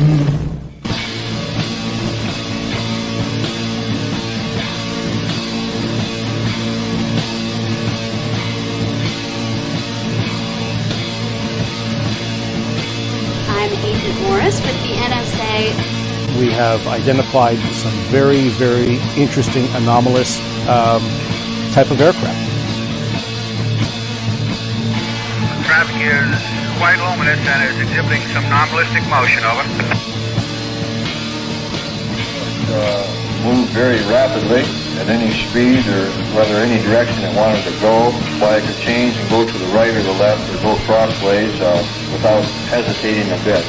Agent Morris with the NSA. We have identified some very, very interesting anomalous type of aircraft. Traffic is quite luminous and is exhibiting some non-ballistic motion. Over. Move very rapidly at any speed or whether any direction it wanted to go. Flag could change and go to the right or the left or go crossways without hesitating a bit.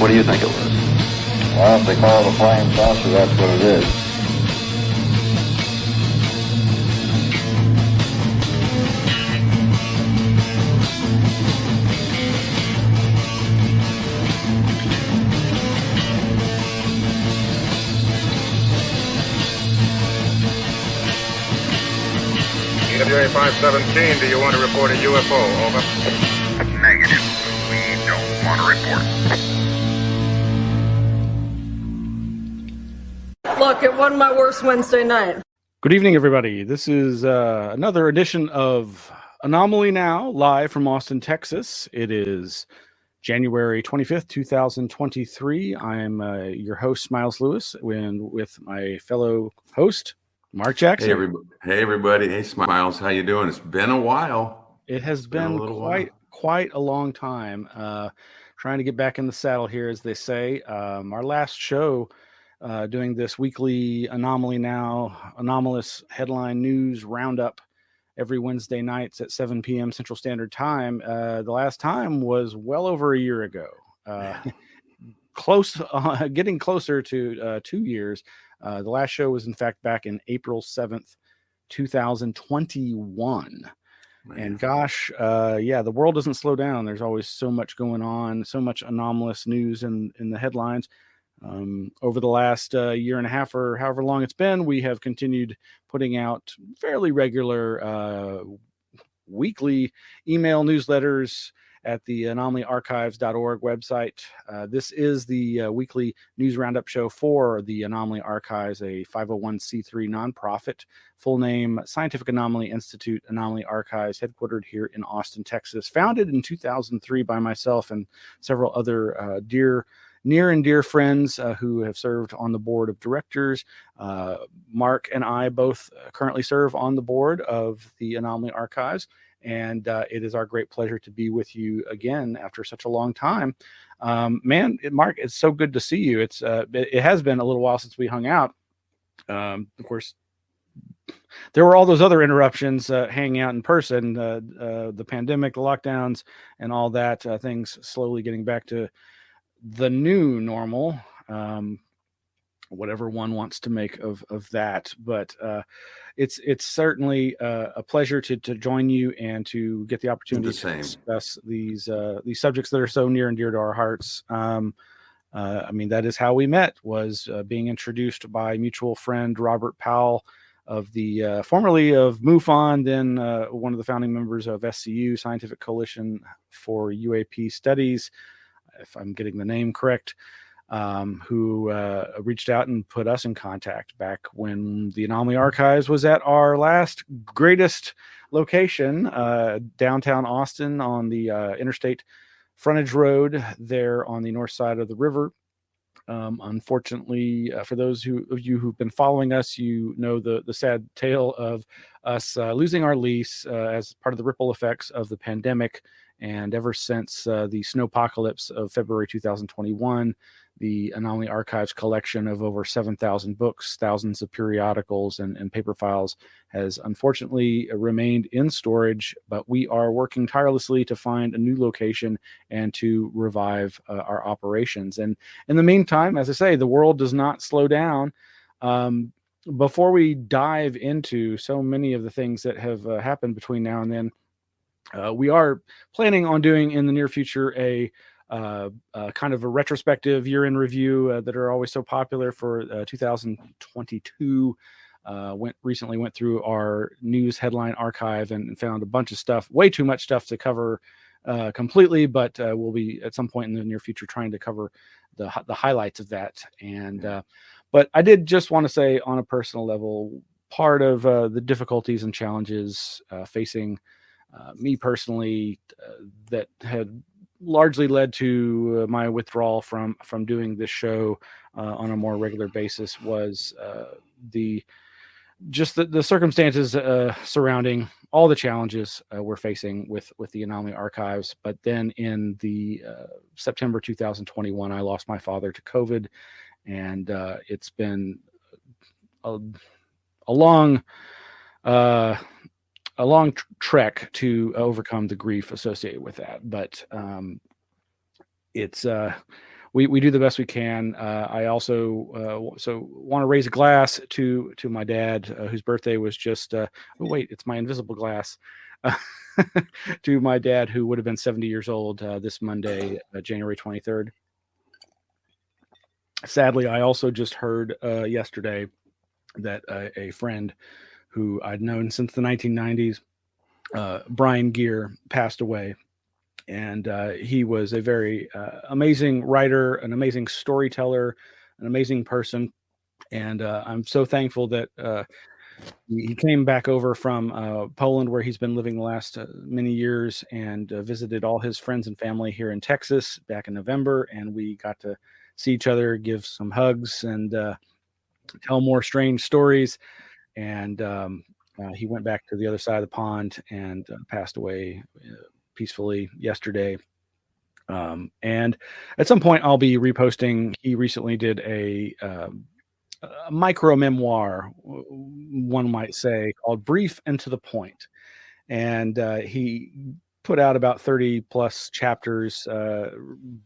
What do you think it was? Well, if they call it a flying saucer, that's what it is. EWA 517, do you want to report a UFO? Over. Negative. We don't want to report. Look, it wasn't my worst Wednesday night. Good evening, everybody. This is another edition of Anomaly-NOW, live from Austin, Texas. It is January 25th, 2023. I'm your host, Miles Lewis, and with my fellow host, Mark Jackson. Hey, everybody. Hey, Smiles. How you doing? It's been a while. It has been quite a long time. Trying to get back in the saddle here, as they say. Our last show, doing this weekly Anomaly-NOW, anomalous headline news roundup every Wednesday nights at 7 p.m. Central Standard Time. The last time was well over a year ago. Getting closer to 2 years. The last show was, in fact, back in April 7th, 2021. Man. And gosh, the world doesn't slow down. There's always so much going on, so much anomalous news in the headlines. Over the last year and a half or however long it's been, we have continued putting out fairly regular weekly email newsletters at the anomalyarchives.org website. This is the weekly news roundup show for the Anomaly Archives, a 501c3 nonprofit. Full name, Scientific Anomaly Institute, Anomaly Archives, headquartered here in Austin, Texas. Founded in 2003 by myself and several other near and dear friends who have served on the board of directors. Mark and I both currently serve on the board of the Anomaly Archives. And it is our great pleasure to be with you again after such a long time. Mark, it's so good to see you. It has been a little while since we hung out. Of course, there were all those other interruptions, hanging out in person, the pandemic, the lockdowns, and all that. Things slowly getting back to the new normal. Whatever one wants to make of that, but it's certainly a pleasure to join you and to get the opportunity to discuss these subjects that are so near and dear to our hearts. That is how we met, was being introduced by mutual friend Robert Powell of the formerly of MUFON, then one of the founding members of SCU, Scientific Coalition for UAP Studies, if I'm getting the name correct. Who reached out and put us in contact back when the Anomaly Archives was at our last greatest location, downtown Austin on the interstate frontage road there on the north side of the river. Unfortunately, for those of you who've been following us, you know the sad tale of us losing our lease as part of the ripple effects of the pandemic. And ever since the snowpocalypse of February 2021, the Anomaly Archives collection of over 7,000 books, thousands of periodicals and paper files has unfortunately remained in storage, but we are working tirelessly to find a new location and to revive our operations. And in the meantime, as I say, the world does not slow down. Before we dive into so many of the things that have happened between now and then, we are planning on doing in the near future a kind of a retrospective year-end review that are always so popular for 2022. Recently went through our news headline archive and found a bunch of stuff, way too much stuff to cover completely, but we'll be at some point in the near future trying to cover the highlights of that. And but I did just want to say, on a personal level, part of the difficulties and challenges facing me personally that had largely led to my withdrawal from doing this show on a more regular basis was the circumstances surrounding all the challenges we're facing with the Anomaly Archives. But then in the September 2021, I lost my father to COVID, and it's been a long trek to overcome the grief associated with that. But it's we do the best we can. I also so want to raise a glass to my dad, whose birthday was just oh wait, it's my invisible glass. To my dad, who would have been 70 years old this Monday, January 23rd. Sadly, I also just heard yesterday that a friend who I'd known since the 1990s, Brian Gear, passed away. And he was a very amazing writer, an amazing storyteller, an amazing person. And I'm so thankful that he came back over from Poland, where he's been living the last many years, and visited all his friends and family here in Texas back in November. And we got to see each other, give some hugs, and tell more strange stories. And he went back to the other side of the pond and passed away peacefully yesterday. And at some point I'll be reposting. He recently did a micro memoir, one might say, called Brief and to the Point. And he put out about 30 plus chapters,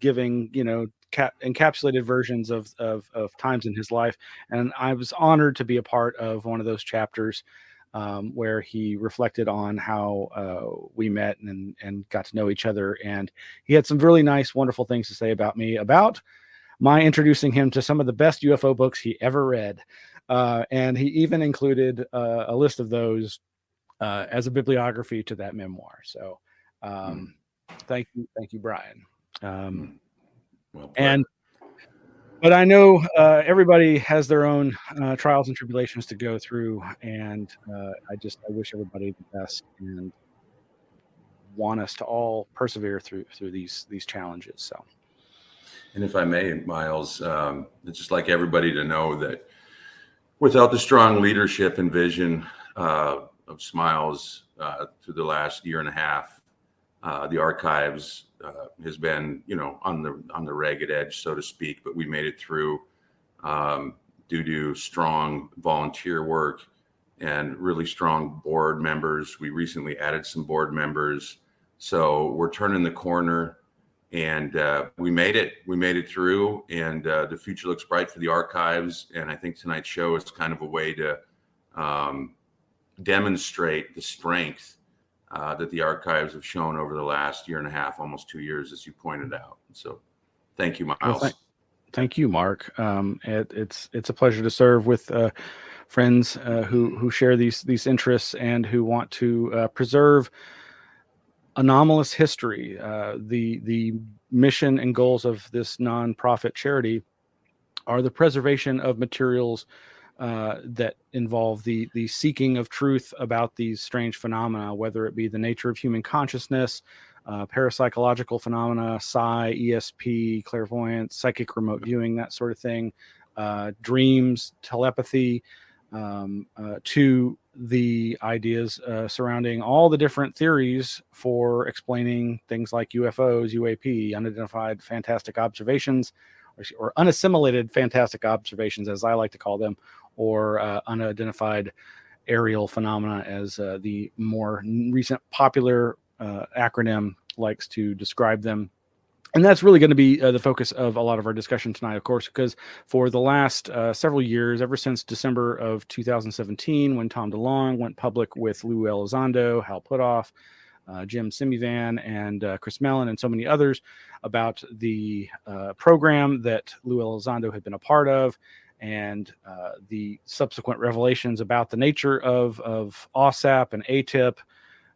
giving, encapsulated versions of times in his life. And I was honored to be a part of one of those chapters, where he reflected on how we met and got to know each other. And he had some really nice, wonderful things to say about me, about my introducing him to some of the best UFO books he ever read. And he even included a list of those as a bibliography to that memoir. So thank you, Brian. But I know everybody has their own trials and tribulations to go through, and I wish everybody the best, and want us to all persevere through these challenges. So, and if I may, Miles, it's just like everybody to know that without the strong leadership and vision of Smiles through the last year and a half, the archives has been, on the ragged edge, so to speak. But we made it through due to strong volunteer work and really strong board members. We recently added some board members, so we're turning the corner, and we made it. We made it through, and the future looks bright for the archives. And I think tonight's show is kind of a way to demonstrate the strength that the archives have shown over the last year and a half, almost 2 years, as you pointed out. So thank you, Miles. Well, thank you, Mark. It's a pleasure to serve with friends who share these interests and who want to preserve anomalous history. The mission and goals of this nonprofit charity are the preservation of materials that involve the seeking of truth about these strange phenomena, whether it be the nature of human consciousness, parapsychological phenomena, psi, ESP, clairvoyance, psychic remote viewing, that sort of thing, dreams, telepathy, to the ideas surrounding all the different theories for explaining things like UFOs, UAP, unidentified fantastic observations, or unassimilated fantastic observations, as I like to call them, or unidentified aerial phenomena, as the more recent popular acronym likes to describe them. And that's really going to be the focus of a lot of our discussion tonight, of course, because for the last several years, ever since December of 2017, when Tom DeLonge went public with Lou Elizondo, Hal Puthoff, Jim Simivan, and Chris Mellon, and so many others, about the program that Lou Elizondo had been a part of, and the subsequent revelations about the nature of OSAP and ATIP,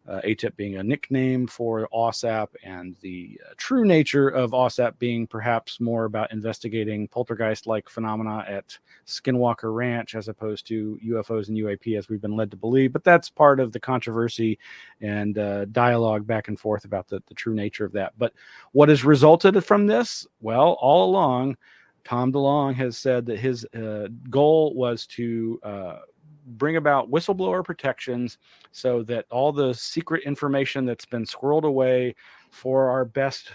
ATIP being a nickname for OSAP, and the true nature of OSAP being perhaps more about investigating poltergeist-like phenomena at Skinwalker Ranch as opposed to UFOs and UAP, as we've been led to believe. But that's part of the controversy and dialogue back and forth about the true nature of that. But what has resulted from this? Well, all along, Tom DeLonge has said that his goal was to bring about whistleblower protections so that all the secret information that's been squirreled away for our best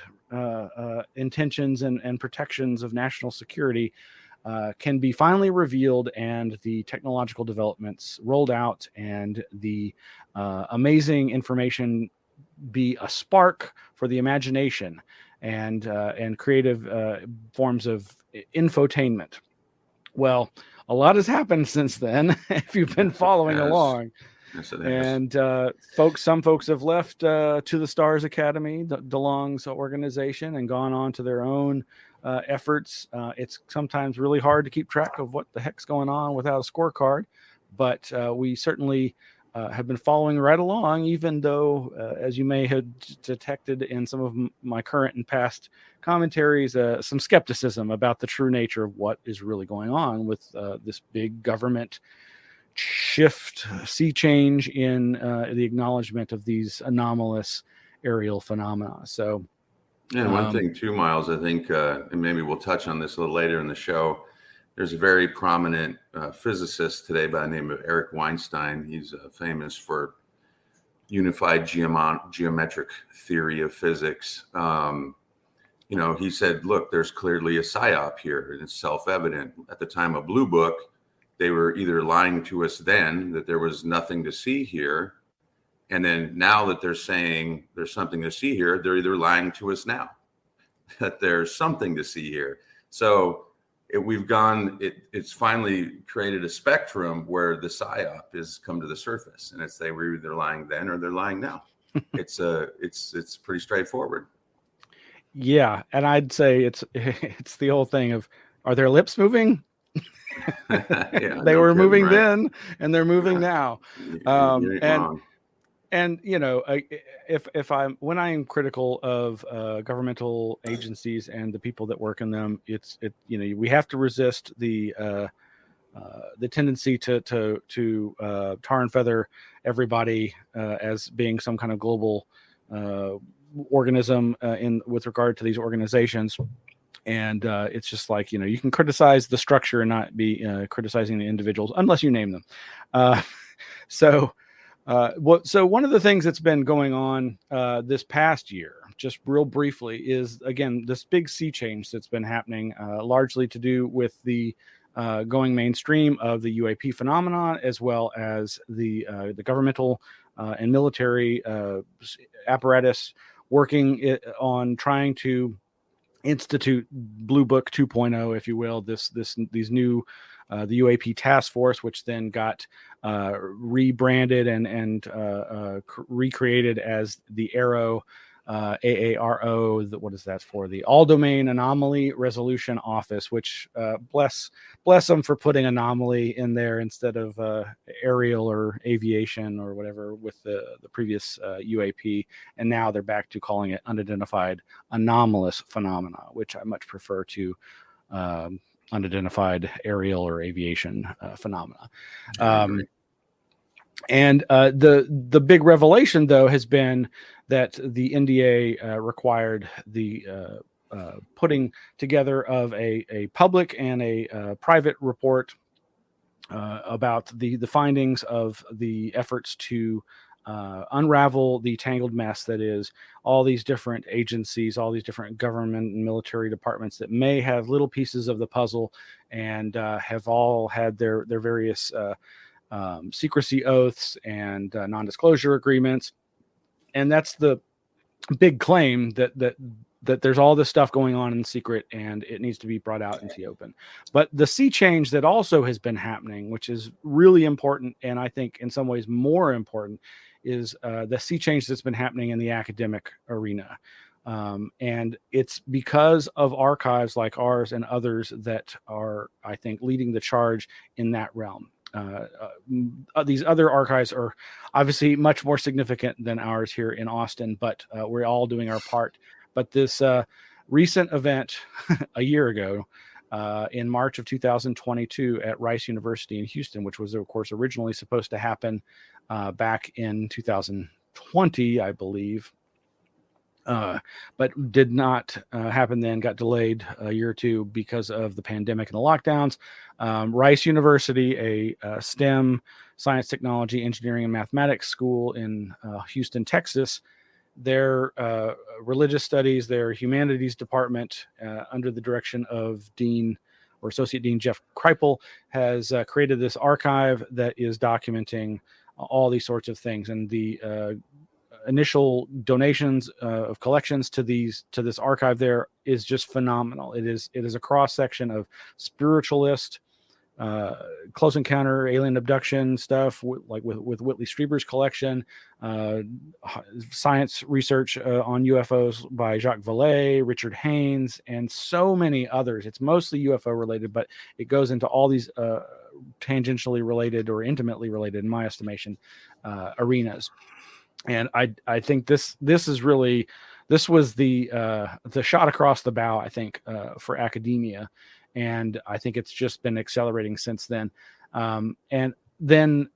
intentions and protections of national security can be finally revealed, and the technological developments rolled out, and the amazing information be a spark for the imagination and creative forms of infotainment. Well, a lot has happened since then, if you've been following along. Yes, it has. And some folks have left To the Stars Academy, DeLonge's organization, and gone on to their own efforts. It's sometimes really hard to keep track of what the heck's going on without a scorecard, but we certainly have been following right along, even though, as you may have detected in some of my current and past commentaries, some skepticism about the true nature of what is really going on with this big government sea change in the acknowledgement of these anomalous aerial phenomena. So, and one thing too, Miles, I think, and maybe we'll touch on this a little later in the show, there's a very prominent physicist today by the name of Eric Weinstein. He's famous for unified geometric theory of physics. He said, look, there's clearly a psyop here, and it's self-evident. At the time of Blue Book, they were either lying to us then that there was nothing to see here, and then now that they're saying there's something to see here, they're either lying to us now that there's something to see here. So it's finally created a spectrum where the psyop has come to the surface, and they were either lying then or they're lying now. It's pretty straightforward. Yeah, and I'd say it's the whole thing of, are their lips moving? Yeah, they were moving right? Then, and they're moving now. Wrong. And when I am critical of governmental agencies and the people that work in them, we have to resist the tendency to tar and feather everybody as being some kind of global organism with regard to these organizations. And it's just like, you can criticize the structure and not be criticizing the individuals unless you name them. So one of the things that's been going on this past year, just real briefly, is, again, this big sea change that's been happening, largely to do with the going mainstream of the UAP phenomenon, as well as the governmental and military apparatus working on trying to institute Blue Book 2.0, if you will, these new the UAP task force, which then got rebranded and recreated as the AARO, AARO. What is that for? The All Domain Anomaly Resolution Office, which bless them for putting anomaly in there instead of aerial or aviation or whatever with the previous UAP. And now they're back to calling it unidentified anomalous phenomena, which I much prefer to unidentified aerial or aviation phenomena. And the big revelation, though, has been that the NDA required the putting together of a public and a private report about the findings of the efforts to unravel the tangled mess that is all these different agencies, all these different government and military departments that may have little pieces of the puzzle and have all had their various secrecy oaths and non-disclosure agreements. And that's the big claim, that there's all this stuff going on in secret and it needs to be brought out into the open. But the sea change that also has been happening, which is really important, and I think in some ways more important, is the sea change that's been happening in the academic arena. And it's because of archives like ours and others that are, I think, leading the charge in that realm. These other archives are obviously much more significant than ours here in Austin, but we're all doing our part. But this recent event a year ago, in March of 2022 at Rice University in Houston, which was, of course, originally supposed to happen back in 2020, I believe, but did not happen then, got delayed a year or two because of the pandemic and the lockdowns. Rice University, a STEM, science, technology, engineering, and mathematics school in Houston, Texas, their religious studies, their humanities department, under the direction of Dean or Associate Dean Jeff Kripal, has created this archive that is documenting all these sorts of things. And the initial donations of collections to this archive there is just phenomenal. It is a cross section of spiritualist, close encounter, alien abduction stuff, like with Whitley Strieber's collection, science research on UFOs by Jacques Vallee, Richard Haynes, and so many others. It's mostly UFO related, but it goes into all these tangentially related or intimately related, in my estimation, arenas. And I think this was the shot across the bow, I think, for academia. And I think it's just been accelerating since then. And then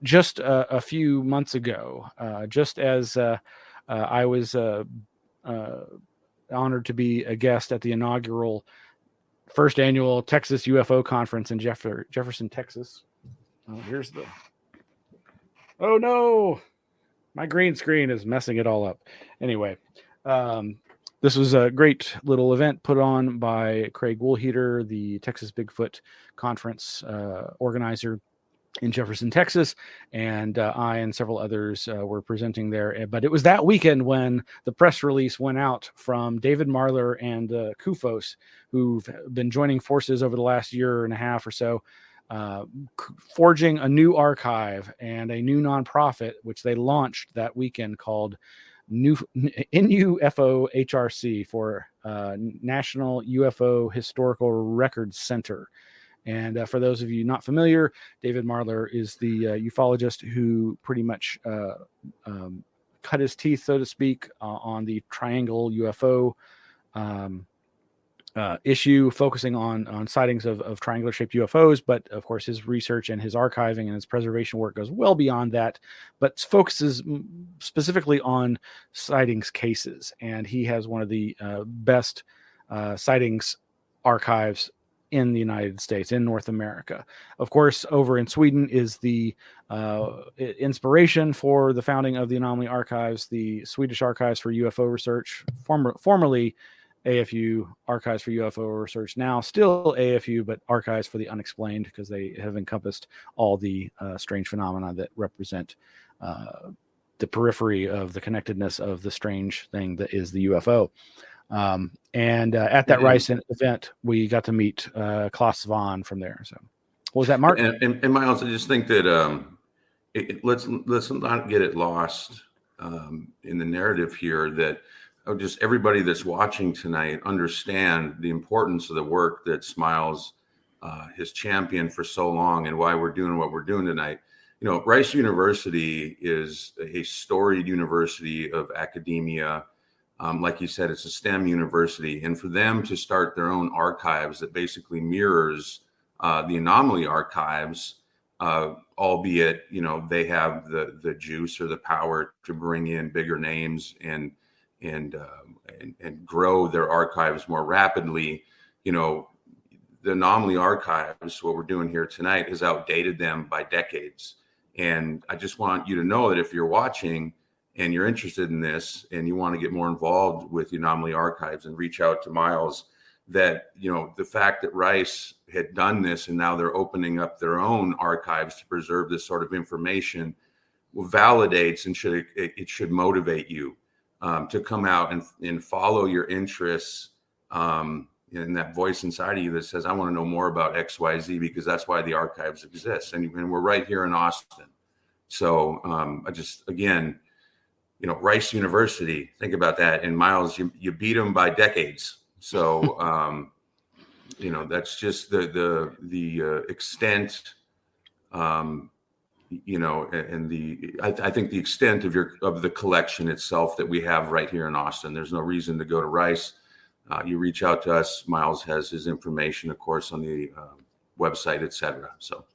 just a few months ago, just as I was honored to be a guest at the inaugural first annual Texas UFO conference in Jefferson, Texas. Oh no, my green screen is messing it all up. Anyway, this was a great little event put on by Craig Woolheater, the Texas Bigfoot Conference organizer in Jefferson, Texas, and I and several others were presenting there. But it was that weekend when the press release went out from David Marler and Kufos, who've been joining forces over the last year and a half or so, forging a new archive and a new nonprofit, which they launched that weekend, called NUFO HRC, for National UFO Historical Records Center. And for those of you not familiar, David Marler is the ufologist who pretty much cut his teeth, so to speak, on the triangle UFO issue, focusing on sightings of triangular-shaped UFOs. But of course, his research and his archiving and his preservation work goes well beyond that, but focuses specifically on sightings cases. And he has one of the best sightings archives in the United States, in North America. Of course, over in Sweden is the inspiration for the founding of the Anomaly Archives, the Swedish Archives for UFO Research, formerly AFU, Archives for UFO Research, now still AFU, but Archives for the Unexplained, because they have encompassed all the strange phenomena that represent the periphery of the connectedness of the strange thing that is the UFO. And at that Rice event, we got to meet Klaus Svahn from there. So, what was that, Mark? And Miles, I just think that let's not get it lost in the narrative here that just everybody that's watching tonight understand the importance of the work that Smiles has championed for so long, and why we're doing what we're doing tonight. You know, Rice University is a storied university of academia. Like you said, it's a STEM university, and for them to start their own archives that basically mirrors the Anomaly Archives, albeit, you know, they have the juice or the power to bring in bigger names and grow their archives more rapidly. You know, the Anomaly Archives, what we're doing here tonight, has outdated them by decades. And I just want you to know that if you're watching and you're interested in this and you want to get more involved with the Anomaly Archives and reach out to Miles, that, you know, the fact that Rice had done this and now they're opening up their own archives to preserve this sort of information validates and should motivate you to come out and follow your interests, and that voice inside of you that says, I want to know more about XYZ, because that's why the archives exist. And we're right here in Austin. So I just, again, you know, Rice University, think about that. And Miles, you beat them by decades. So, you know, that's just the extent I think the extent of the collection itself that we have right here in Austin, there's no reason to go to Rice. You reach out to us. Miles has his information, of course, on the website, etc. So.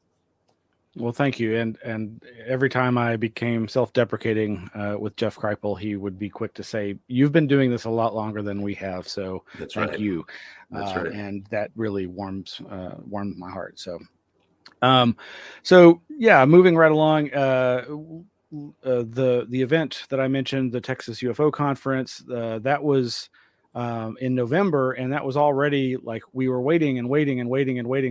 Well, thank you. And every time I became self-deprecating with Jeff Kripal, he would be quick to say, "You've been doing this a lot longer than we have, so thank you." That's right. And that really warmed my heart. So yeah, moving right along. The event that I mentioned, the Texas UFO conference, that was in November, and that was already like we were waiting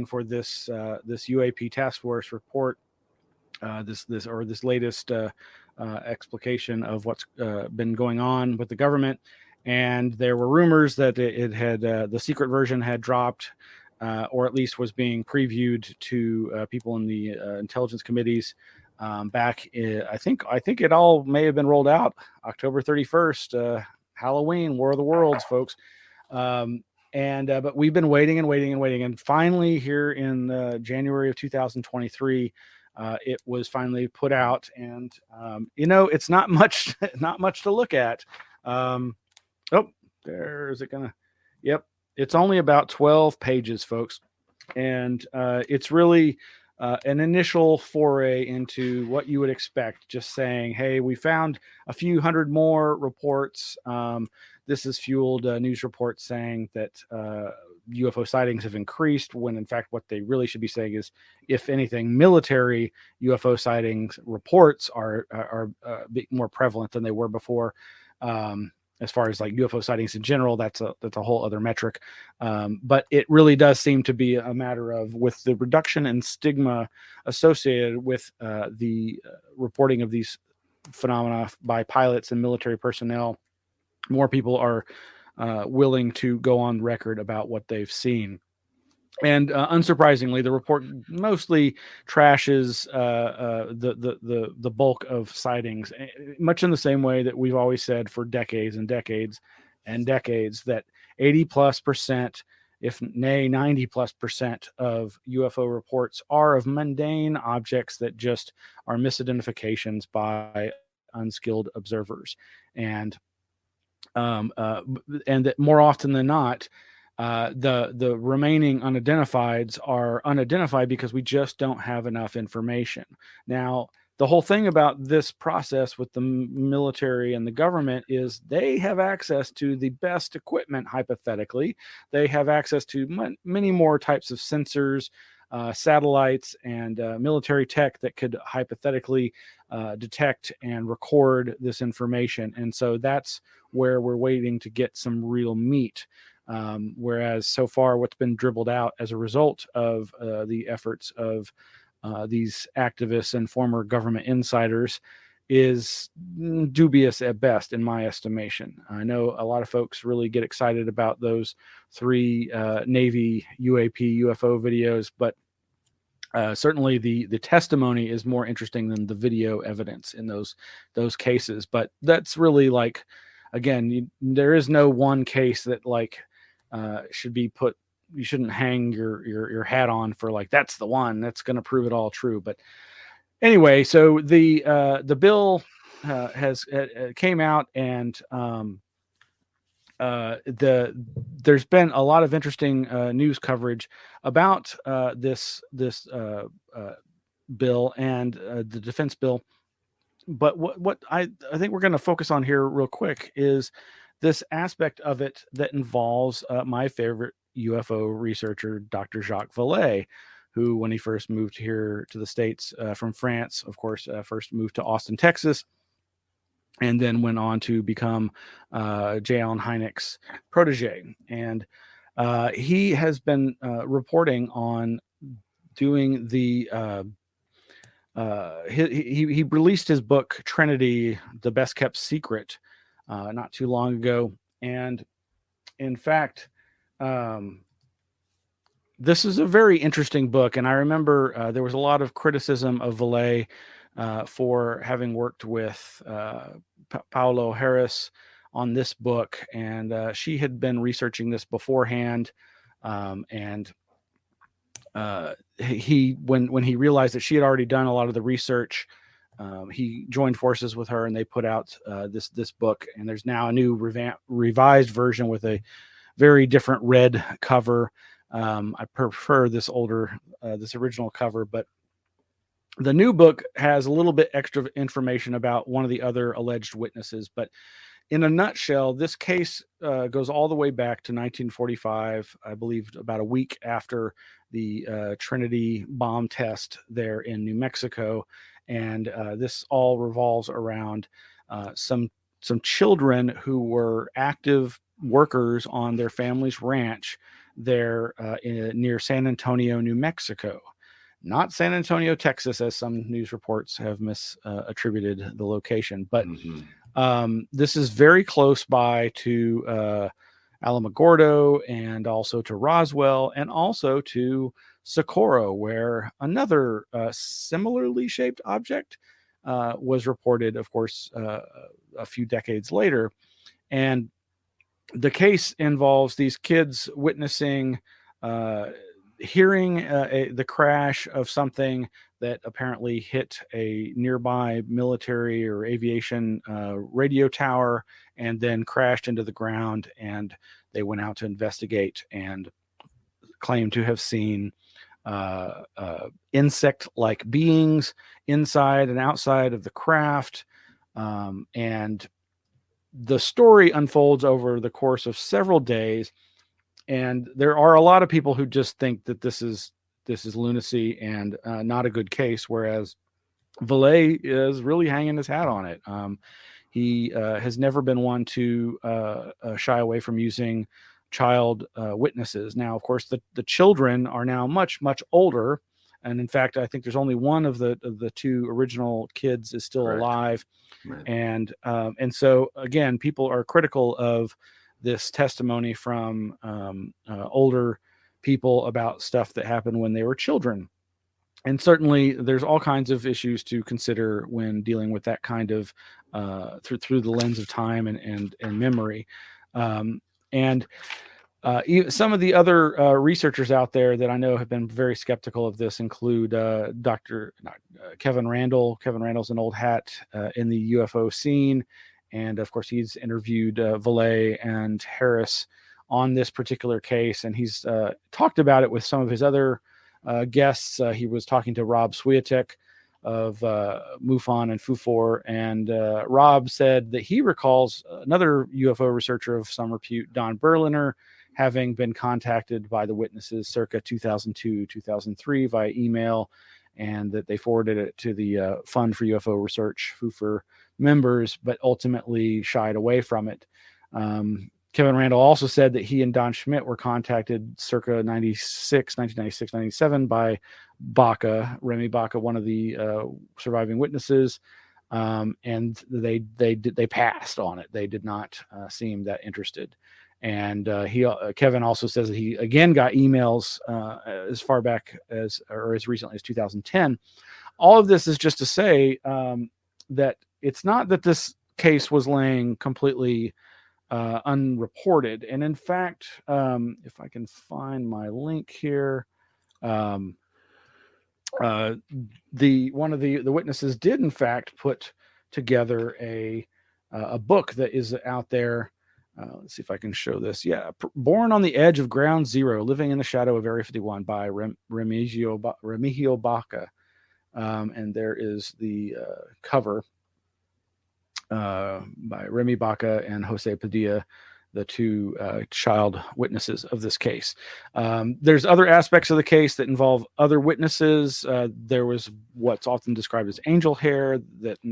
for this UAP task force report, this latest explication of what's been going on with the government. And there were rumors that it had the secret version had dropped, or at least was being previewed to people in the intelligence committees. Back, I think it all may have been rolled out October 31st, Halloween, War of the Worlds, folks. But we've been waiting, and finally here in January of 2023, it was finally put out, and it's not much to look at. There's it gonna? Yep, it's only about 12 pages, folks, and it's really an initial foray into what you would expect, just saying, hey, we found a few hundred more reports. This has fueled news reports saying that UFO sightings have increased, when in fact what they really should be saying is, if anything, military UFO sightings reports are more prevalent than they were before. As far as like UFO sightings in general, that's a whole other metric. But it really does seem to be a matter of, with the reduction in stigma associated with the reporting of these phenomena by pilots and military personnel, more people are willing to go on record about what they've seen. And unsurprisingly, the report mostly trashes the bulk of sightings, much in the same way that we've always said for decades and decades and decades, that 80+%, if nay 90+% of UFO reports are of mundane objects that just are misidentifications by unskilled observers. And that more often than not, the remaining unidentifieds are unidentified because we just don't have enough information. Now, the whole thing about this process with the military and the government is they have access to the best equipment, hypothetically. They have access to many more types of sensors, satellites, and military tech that could hypothetically detect and record this information. And so that's where we're waiting to get some real meat. Whereas so far what's been dribbled out as a result of the efforts of these activists and former government insiders is dubious at best, in my estimation. I know a lot of folks really get excited about those 3 Navy UAP UFO videos, but certainly the testimony is more interesting than the video evidence in those cases. But that's really like, again, there is no one case that like should be put. You shouldn't hang your hat on for like, that's the one that's going to prove it all true. But anyway, so the bill has came out, and there's been a lot of interesting news coverage about this bill and the defense bill. But what I think we're going to focus on here real quick is this aspect of it that involves my favorite UFO researcher, Dr. Jacques Vallee, who, when he first moved here to the States from France, of course, first moved to Austin, Texas, and then went on to become J. Allen Hynek's protege. And he has been reporting on doing the he released his book Trinity, The Best Kept Secret, not too long ago. And in fact, this is a very interesting book. And I remember there was a lot of criticism of Vallee for having worked with Paulo Harris on this book. And she had been researching this beforehand. And when he realized that she had already done a lot of the research, he joined forces with her, and they put out this book. And there's now a new revised version with a very different red cover. I prefer this original cover, but the new book has a little bit extra information about one of the other alleged witnesses. But in a nutshell, this case goes all the way back to 1945, I believe, about a week after the Trinity bomb test there in New Mexico. And this all revolves around some children who were active workers on their family's ranch there near San Antonio, New Mexico. Not San Antonio, Texas, as some news reports have misattributed the location. But this is very close by to Alamogordo, and also to Roswell, and also to Socorro, where another similarly shaped object was reported, of course, a few decades later. And the case involves these kids witnessing, hearing the crash of something that apparently hit a nearby military or aviation radio tower, and then crashed into the ground. And they went out to investigate and claimed to have seen insect-like beings inside and outside of the craft. And the story unfolds over the course of several days. And there are a lot of people who just think that this is lunacy and not a good case, whereas Vallee is really hanging his hat on it. He has never been one to shy away from using child witnesses. Now, of course, the children are now much, much older. And in fact, I think there's only one of the two original kids is still alive. Right. And so, again, people are critical of this testimony from older people about stuff that happened when they were children. And certainly there's all kinds of issues to consider when dealing with that kind of through the lens of time and memory. And some of the other researchers out there that I know have been very skeptical of this include Kevin Randall. Kevin Randall's an old hat in the UFO scene. And of course, he's interviewed Vallee and Harris on this particular case, and he's talked about it with some of his other guests. He was talking to Rob Swiatek of MUFON and FUFOR, and Rob said that he recalls another UFO researcher of some repute, Don Berliner, having been contacted by the witnesses circa 2002, 2003 via email, and that they forwarded it to the Fund for UFO Research, FUFOR members, but ultimately shied away from it. Kevin Randall also said that he and Don Schmidt were contacted circa 1996, 97 by Remy Baca, one of the surviving witnesses. And they passed on it. They did not seem that interested. And Kevin also says that he again got emails as far back as recently as 2010. All of this is just to say that it's not that this case was laying completely unreported. And in fact, if I can find my link here, one of the witnesses did in fact put together a book that is out there. Let's see if I can show this. Yeah, Born on the Edge of Ground Zero: Living in the Shadow of Area 51 by Remigio Baca. And there is the cover by Remy Baca and Jose Padilla, the two child witnesses of this case. There's other aspects of the case that involve other witnesses. There was what's often described as angel hair,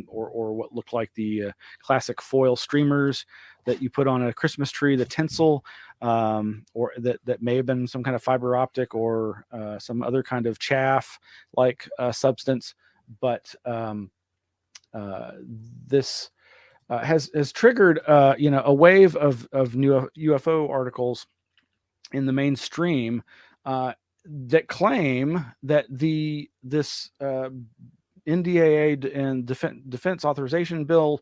or what looked like the classic foil streamers that you put on a Christmas tree, the tinsel, or that may have been some kind of fiber optic or some other kind of chaff-like substance. But this has triggered a wave of new UFO articles in the mainstream that claim that this NDAA and Defense Authorization Bill,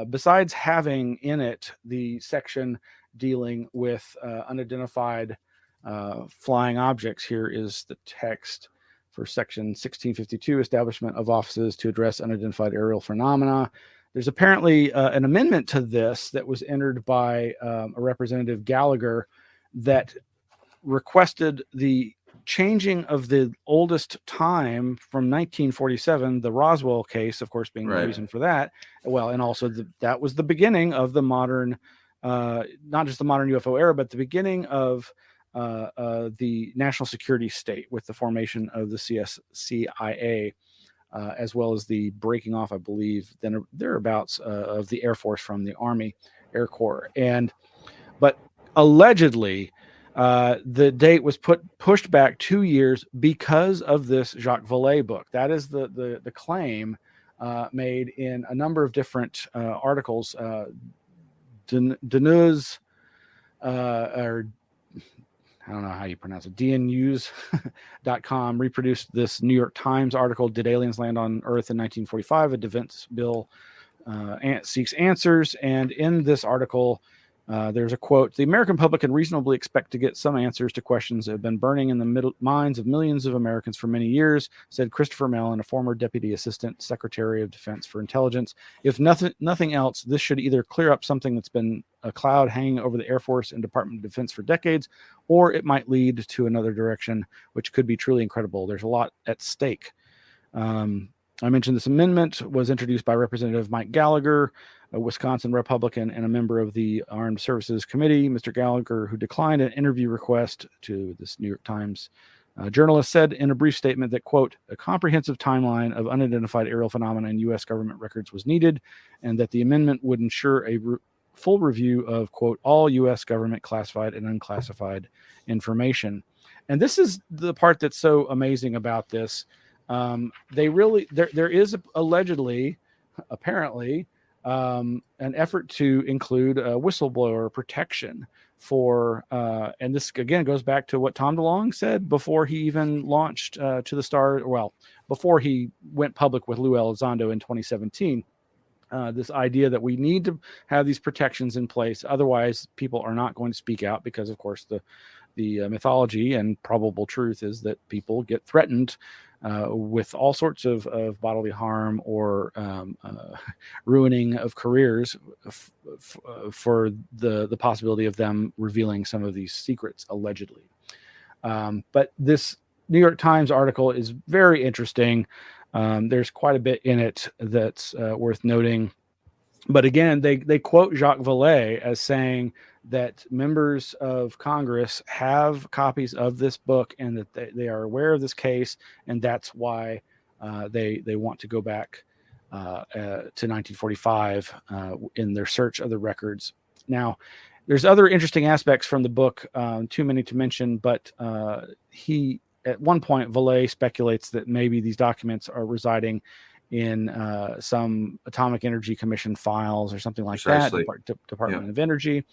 besides having in it the section dealing with unidentified flying objects. Here is the text for Section 1652, Establishment of Offices to Address Unidentified Aerial Phenomena. There's apparently an amendment to this that was entered by a Representative Gallagher that requested the changing of the oldest time from 1947, the Roswell case, of course, being the reason for that. Well, and also that was the beginning of the modern, not just the modern UFO era, but the beginning of the national security state with the formation of the CIA, as well as the breaking off, I believe, then thereabouts of the Air Force from the Army Air Corps. But allegedly, the date was pushed back 2 years because of this Jacques Vallee book. That is the claim made in a number of different articles. Deneuze, or I don't know how you pronounce it, dnews.com reproduced this New York Times article, Did Aliens Land on Earth in 1945? A defense bill seeks answers. And in this article, there's a quote: "The American public can reasonably expect to get some answers to questions that have been burning in the minds of millions of Americans for many years," said Christopher Mellon, a former Deputy Assistant Secretary of Defense for Intelligence. "If nothing else, this should either clear up something that's been a cloud hanging over the Air Force and Department of Defense for decades, or it might lead to another direction, which could be truly incredible. There's a lot at stake." I mentioned this amendment was introduced by Representative Mike Gallagher, a Wisconsin Republican and a member of the Armed Services Committee. Mr. Gallagher, who declined an interview request to this New York Times journalist, said in a brief statement that, quote, "a comprehensive timeline of unidentified aerial phenomena in U.S. government records was needed, and that the amendment would ensure a full review of, quote, all U.S. government classified and unclassified information." And this is the part that's so amazing about this. There is allegedly, apparently, an effort to include whistleblower protection for, and this again goes back to what Tom DeLonge said before he even launched to the star. Well, before he went public with Lou Elizondo in 2017. This idea that we need to have these protections in place, otherwise people are not going to speak out, because of course the mythology and probable truth is that people get threatened with all sorts of bodily harm or ruining of careers for the possibility of them revealing some of these secrets, allegedly. But this New York Times article is very interesting. There's quite a bit in it that's worth noting. But again, they quote Jacques Vallee as saying that members of Congress have copies of this book and that they are aware of this case, and that's why they want to go back to 1945 in their search of the records. Now, there's other interesting aspects from the book, too many to mention, but at one point, Vallee speculates that maybe these documents are residing in some Atomic Energy Commission files or something like that, Department of Energy.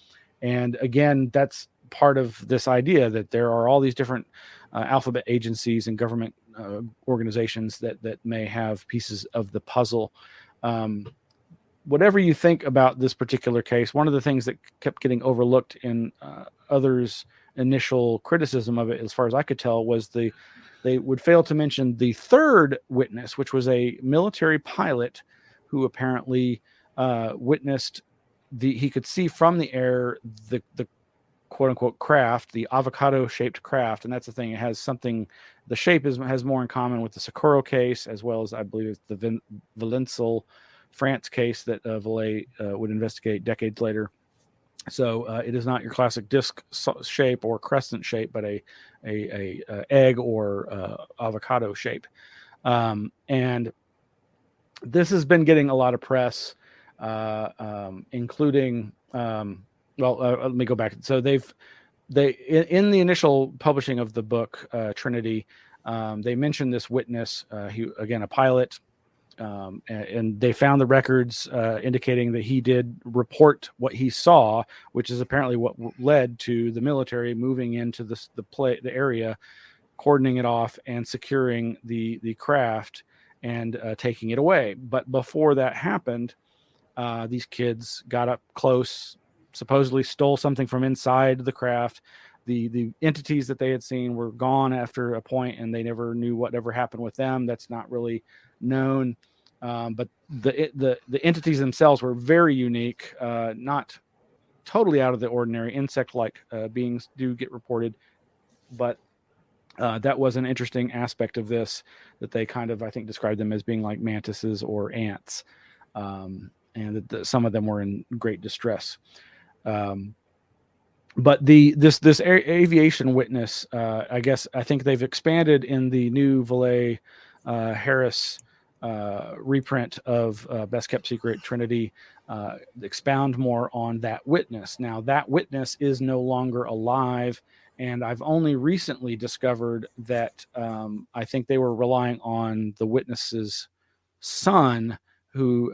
And again, that's part of this idea that there are all these different alphabet agencies and government organizations that may have pieces of the puzzle. Whatever you think about this particular case, one of the things that kept getting overlooked in others' initial criticism of it, as far as I could tell, was they would fail to mention the third witness, which was a military pilot who apparently witnessed he could see from the air the quote unquote craft, the avocado shaped craft. And that's the thing. It has something, the shape has more in common with the Socorro case, as well as I believe it's the Valenciennes, France case that Vallee would investigate decades later. So it is not your classic disc shape or crescent shape, but a egg or avocado shape. And this has been getting a lot of press, including let me go back. So they in the initial publishing of the book Trinity, they mentioned this witness. He, again, a pilot. And they found the records indicating that he did report what he saw, which is apparently what led to the military moving into the area, cordoning it off and securing the craft and taking it away. But before that happened, these kids got up close, supposedly stole something from inside the craft. the entities that they had seen were gone after a point, and they never knew whatever happened with them. That's not really known. But the entities themselves were very unique, not totally out of the ordinary. Insect-like beings do get reported, but that was an interesting aspect of this, that they kind of, I think, described them as being like mantises or ants, and that some of them were in great distress. But this aviation witness, I think they've expanded in the new Vallee Harris reprint of Best Kept Secret Trinity, expound more on that witness. Now, that witness is no longer alive, and I've only recently discovered that I think they were relying on the witness's son, who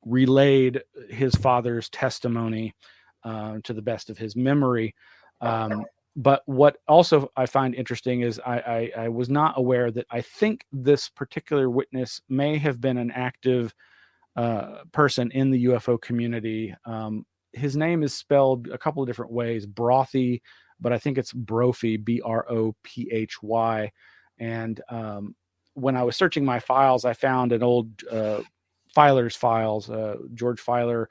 relayed his father's testimony to the best of his memory. But what also I find interesting is I was not aware that I think this particular witness may have been an active person in the UFO community. His name is spelled a couple of different ways, Brothy, but I think it's Brophy, Brophy. And when I was searching my files, I found an old Filer's files. George Filer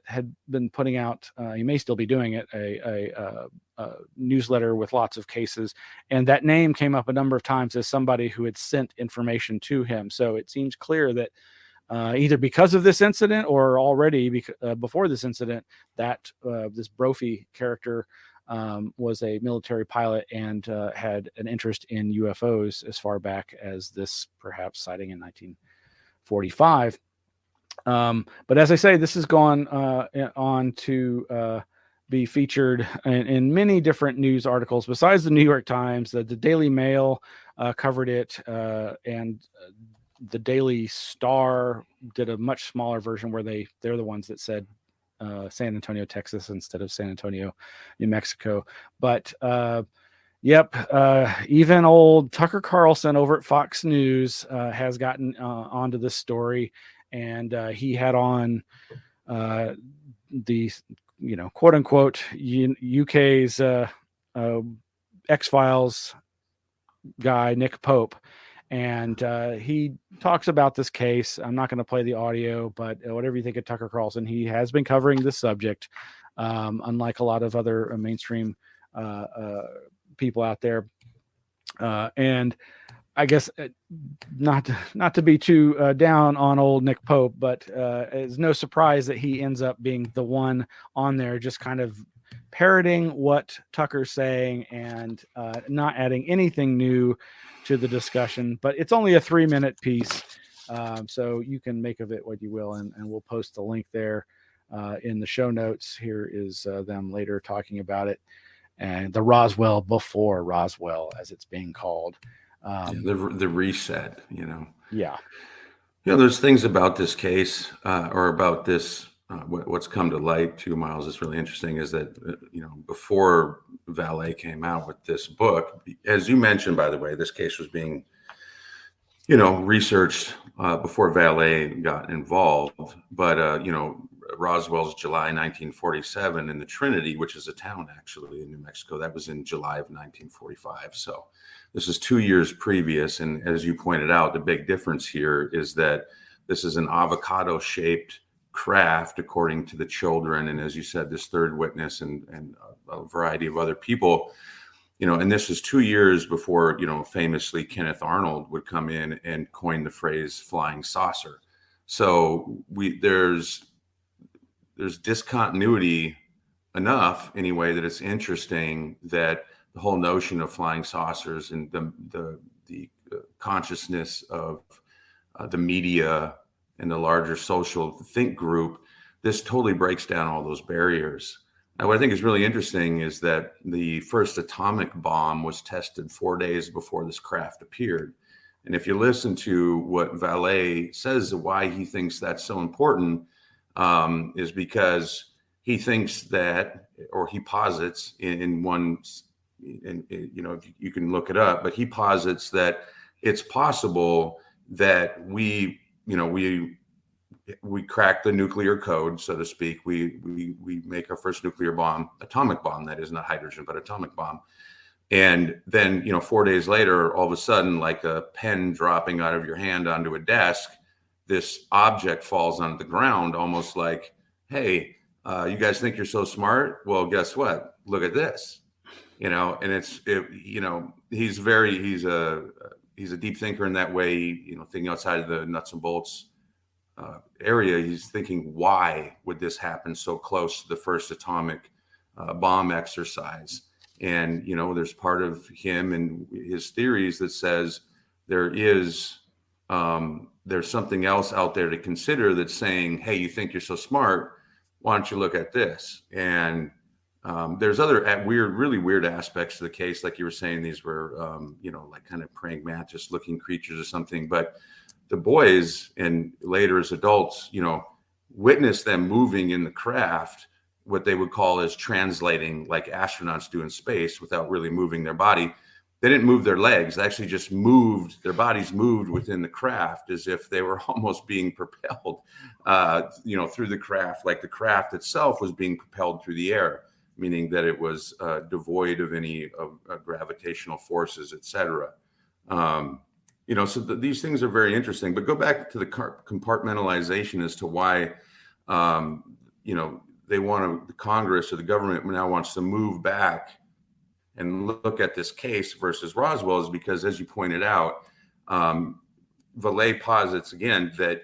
had been putting out, he may still be doing it, a newsletter with lots of cases, and that name came up a number of times as somebody who had sent information to him. So it seems clear that either because of this incident or already before this incident, that this Brophy character was a military pilot and had an interest in UFOs as far back as this perhaps sighting in 1945. But as I say, this has gone on to be featured in many different news articles besides the New York Times. The Daily Mail covered it, and the Daily Star did a much smaller version where they're the ones that said San Antonio, Texas instead of San Antonio, New Mexico. But even old Tucker Carlson over at Fox News has gotten onto this story, and he had on the quote unquote UK's X-Files guy, Nick Pope. And he talks about this case. I'm not going to play the audio, but whatever you think of Tucker Carlson, he has been covering this subject, unlike a lot of other mainstream people out there. And I guess not to be too down on old Nick Pope, but it's no surprise that he ends up being the one on there just kind of parroting what Tucker's saying and not adding anything new to the discussion. But it's only a 3-minute piece, so you can make of it what you will, and we'll post the link there in the show notes. Here is them later talking about it, and the Roswell before Roswell, as it's being called. The reset, Yeah. There's things about this case or about this, what's come to light, too, Miles, is really interesting, is that, before Vallee came out with this book, as you mentioned, by the way, this case was being, researched before Vallee got involved. But, Roswell's July 1947 in the Trinity, which is a town actually in New Mexico, that was in July of 1945. So this is 2 years previous. And as you pointed out, the big difference here is that this is an avocado-shaped craft, according to the children. And as you said, this third witness and a variety of other people, and this is 2 years before, famously Kenneth Arnold would come in and coin the phrase flying saucer. So there's discontinuity enough anyway that it's interesting that the whole notion of flying saucers and the consciousness of the media and the larger social think group, this totally breaks down all those barriers. Now, what I think is really interesting is that the first atomic bomb was tested 4 days before this craft appeared. And if you listen to what Vallee says, why he thinks that's so important, is because he thinks that, or he posits in one, you can look it up, but he posits that it's possible that we we cracked the nuclear code, so to speak. We make our first nuclear bomb, atomic bomb, that is, not hydrogen, but atomic bomb. And then, 4 days later, all of a sudden, like a pen dropping out of your hand onto a desk, this object falls onto the ground, almost like, hey, you guys think you're so smart? Well, guess what? Look at this, and he's a deep thinker in that way, thinking outside of the nuts and bolts area. He's thinking, why would this happen so close to the first atomic bomb exercise? And, there's part of him and his theories that says there's something else out there to consider that's saying, hey, you think you're so smart? Why don't you look at this? And there's other really weird aspects to the case. Like you were saying, these were, like kind of praying mantis looking creatures or something. But the boys, and later as adults, witnessed them moving in the craft, what they would call as translating, like astronauts do in space, without really moving their body. They didn't move their legs. They actually just moved. Their bodies moved within the craft as if they were almost being propelled, through the craft, like the craft itself was being propelled through the air, meaning that it was devoid of any gravitational forces, etc. So these things are very interesting. But go back to the compartmentalization as to why, the Congress or the government now wants to move back and look at this case versus Roswell, is because, as you pointed out, Vallee posits again that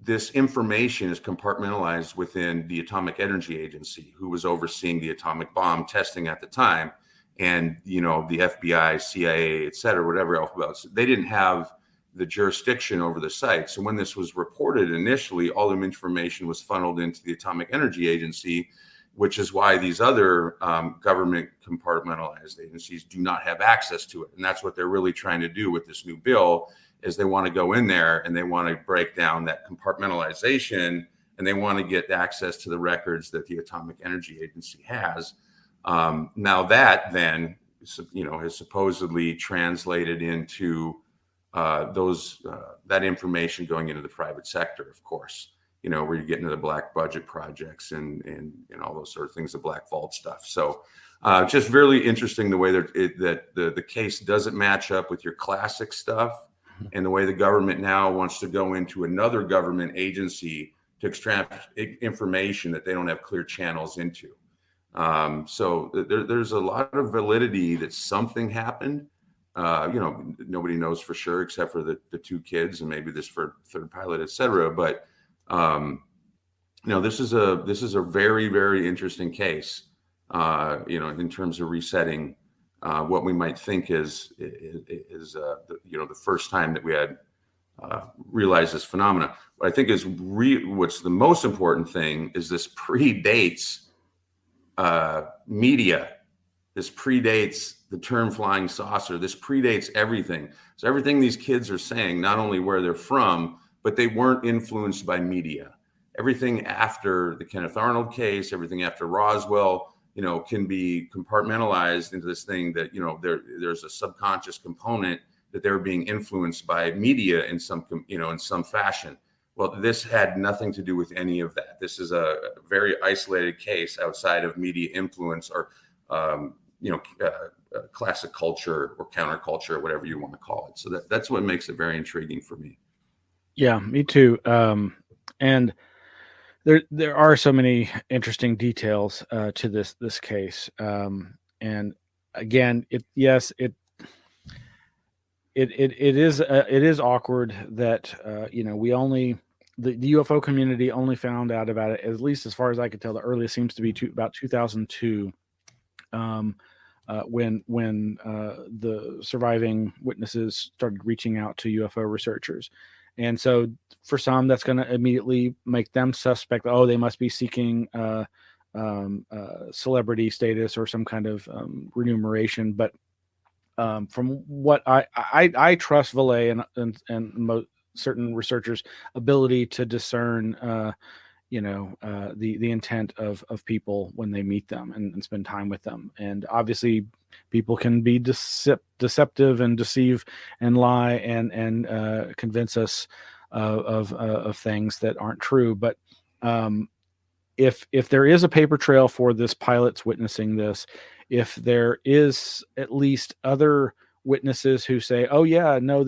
this information is compartmentalized within the Atomic Energy Agency, who was overseeing the atomic bomb testing at the time, and the FBI, CIA, et cetera, whatever else. They didn't have the jurisdiction over the site. So when this was reported initially, all the information was funneled into the Atomic Energy Agency, which is why these other government compartmentalized agencies do not have access to it. And that's what they're really trying to do with this new bill, is they want to go in there and they want to break down that compartmentalization, and they want to get access to the records that the Atomic Energy Agency has. Now that then, has supposedly translated into that information going into the private sector, of course, where you get into the black budget projects and all those sort of things, the black vault stuff. So just really interesting the way that the case doesn't match up with your classic stuff, and the way the government now wants to go into another government agency to extract information that they don't have clear channels into. So there's a lot of validity that something happened. Nobody knows for sure except for the two kids and maybe this third pilot, et cetera. But this is a very, very interesting case. In terms of resetting what we might think is the first time that we had realized this phenomena. What I think is what's the most important thing is this predates media. This predates the term flying saucer. This predates everything. So everything these kids are saying, not only where they're from, but they weren't influenced by media. Everything after the Kenneth Arnold case, everything after Roswell, can be compartmentalized into this thing that, there's a subconscious component that they're being influenced by media in some fashion. Well, this had nothing to do with any of that. This is a very isolated case outside of media influence or, classic culture or counterculture, or whatever you want to call it. So that's what makes it very intriguing for me. Yeah, me too. And there are so many interesting details to this case. And again, it is awkward that we only the UFO community only found out about it, at least as far as I could tell. The earliest seems to be about 2002. When the surviving witnesses started reaching out to UFO researchers. And so for some, that's going to immediately make them suspect, they must be seeking celebrity status or some kind of remuneration. But from what I trust Vallee and certain researchers' ability to discern the intent of people when they meet them and spend time with them. And obviously people can be deceptive and deceive and lie and convince us of things that aren't true. But if there is a paper trail for this pilot's witnessing this, if there is at least other witnesses who say, oh yeah, no,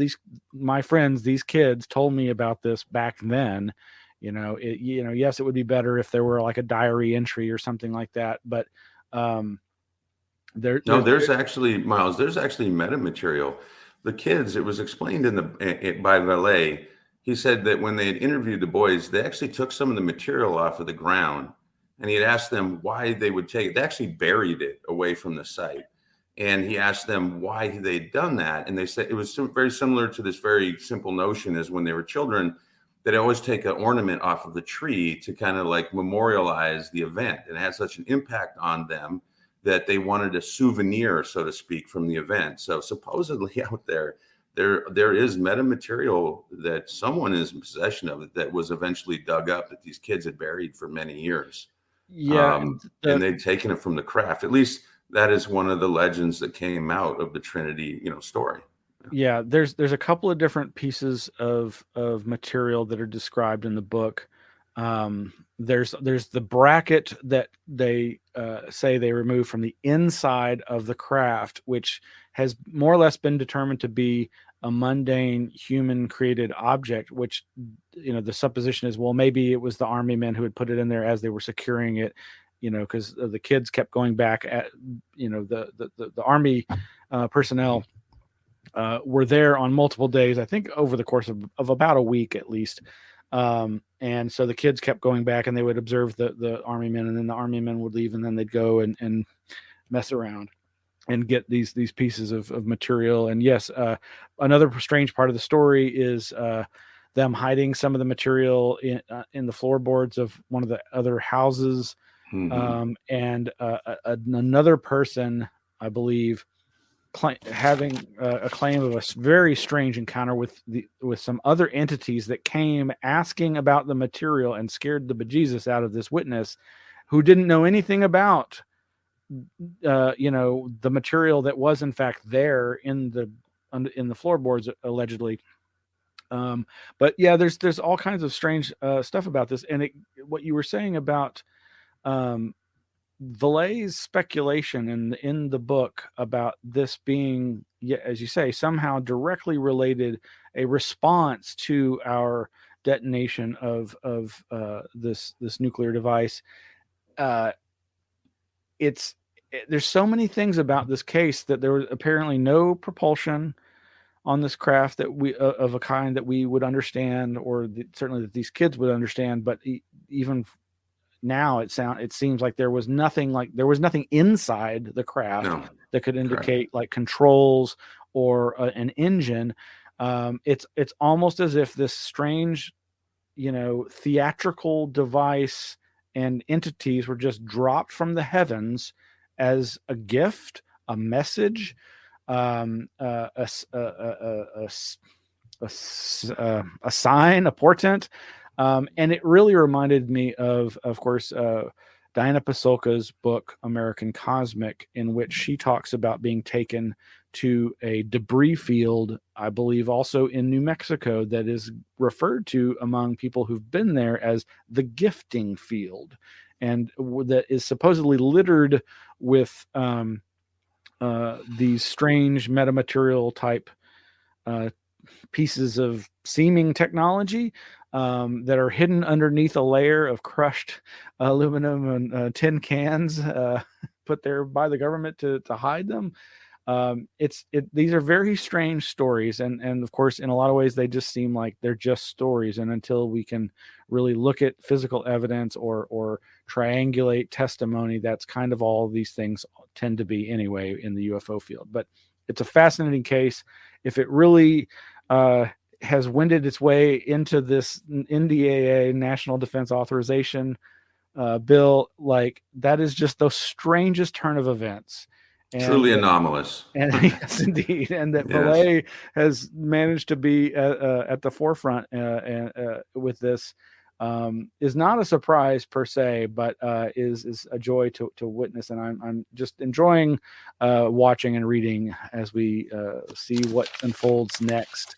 my friends, these kids told me about this back then, yes, it would be better if there were like a diary entry or something like that. But there's actually, Miles, there's actually metamaterial. The kids, it was explained by Vallee. He said that when they had interviewed the boys, they actually took some of the material off of the ground, and he had asked them why they would take it. They actually buried it away from the site. And he asked them why they'd done that. And they said it was very similar to this very simple notion as when they were children, that always take an ornament off of the tree to kind of like memorialize the event. And it had such an impact on them that they wanted a souvenir, so to speak, from the event. So supposedly out there is metamaterial that someone is in possession of that was eventually dug up that these kids had buried for many years. Yeah. And they'd taken it from the craft. At least that is one of the legends that came out of the Trinity, story. Yeah, there's a couple of different pieces of material that are described in the book. There's the bracket that they say they removed from the inside of the craft, which has more or less been determined to be a mundane human created object, which, the supposition is, well, maybe it was the army men who had put it in there as they were securing it, because the kids kept going back at, the army personnel were there on multiple days, I think over the course of about a week at least. And so the kids kept going back and they would observe the army men, and then the army men would leave, and then they'd go and mess around and get these pieces of material. And yes, another strange part of the story is them hiding some of the material in the floorboards of one of the other houses. Mm-hmm. And another person, I believe, having a claim of a very strange encounter with some other entities that came asking about the material and scared the bejesus out of this witness, who didn't know anything about the material that was in fact there in the floorboards allegedly. But yeah, there's all kinds of strange stuff about this, and what you were saying about Vallee's speculation in the book about this being, as you say, somehow directly related, a response to our detonation of this nuclear device. There's so many things about this case that there was apparently no propulsion on this craft that of a kind that we would understand, or certainly that these kids would understand. But even now it seems like there was nothing inside the craft that could indicate like controls or an engine. It's almost as if this strange, theatrical device and entities were just dropped from the heavens as a gift, a message, a sign, a portent. And it really reminded me of course, Diana Pasulka's book, American Cosmic, in which she talks about being taken to a debris field, I believe also in New Mexico, that is referred to among people who've been there as the gifting field, and that is supposedly littered with these strange metamaterial type pieces of seeming technology that are hidden underneath a layer of crushed aluminum and tin cans put there by the government to hide them. These are very strange stories, and of course, in a lot of ways, they just seem like they're just stories. And until we can really look at physical evidence or triangulate testimony, that's kind of all these things tend to be anyway in the UFO field. But it's a fascinating case. If it really has wended its way into this NDAA, National Defense Authorization bill, like that is just the strangest turn of events. And, truly anomalous. And yes, indeed. And that Vallee has managed to be at the forefront with this is not a surprise per se, but is a joy to witness. And I'm just enjoying watching and reading as we see what unfolds next.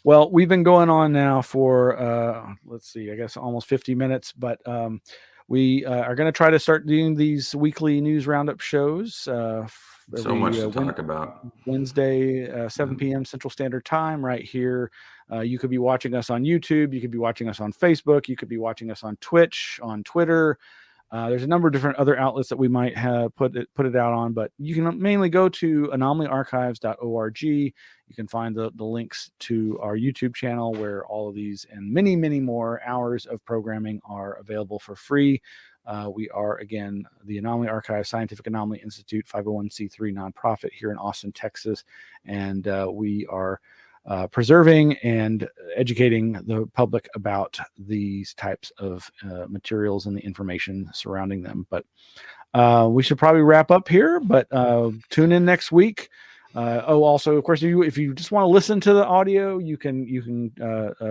Well, we've been going on now for, let's see, I guess almost 50 minutes, but we are going to try to start doing these weekly news roundup shows. So much to talk about. Wednesday, 7 p.m. Central Standard Time, right here. You could be watching us on YouTube. You could be watching us on Facebook. You could be watching us on Twitch, on Twitter. There's a number of different other outlets that we might have put it out on, but you can mainly go to anomalyarchives.org. You can find the links to our YouTube channel where all of these and many, many more hours of programming are available for free. We are, again, the Anomaly Archives Scientific Anomaly Institute, 501c3 nonprofit here in Austin, Texas, and we are preserving and educating the public about these types of materials and the information surrounding them. But we should probably wrap up here, but tune in next week. Also, of course, if you just want to listen to the audio, you can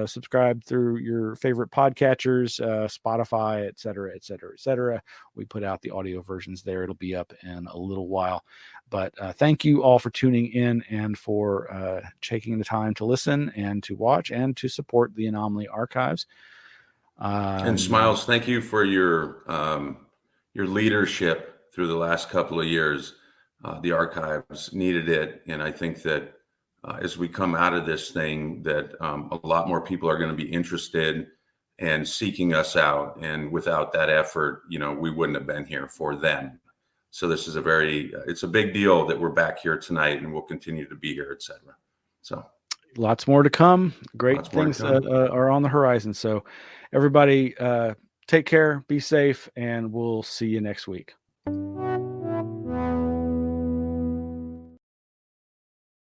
subscribe through your favorite podcatchers, Spotify, et cetera, et cetera, et cetera. We put out the audio versions there. It'll be up in a little while. But thank you all for tuning in and for taking the time to listen and to watch and to support the Anomaly Archives. And Smiles, thank you for your leadership through the last couple of years. The archives needed it, and I think that as we come out of this thing, that a lot more people are going to be interested and seeking us out. And without that effort, we wouldn't have been here for them. So this is it's a big deal that we're back here tonight, and we'll continue to be here, etc. So lots more to come. Great things are on the horizon. So everybody, take care, be safe, and we'll see you next week.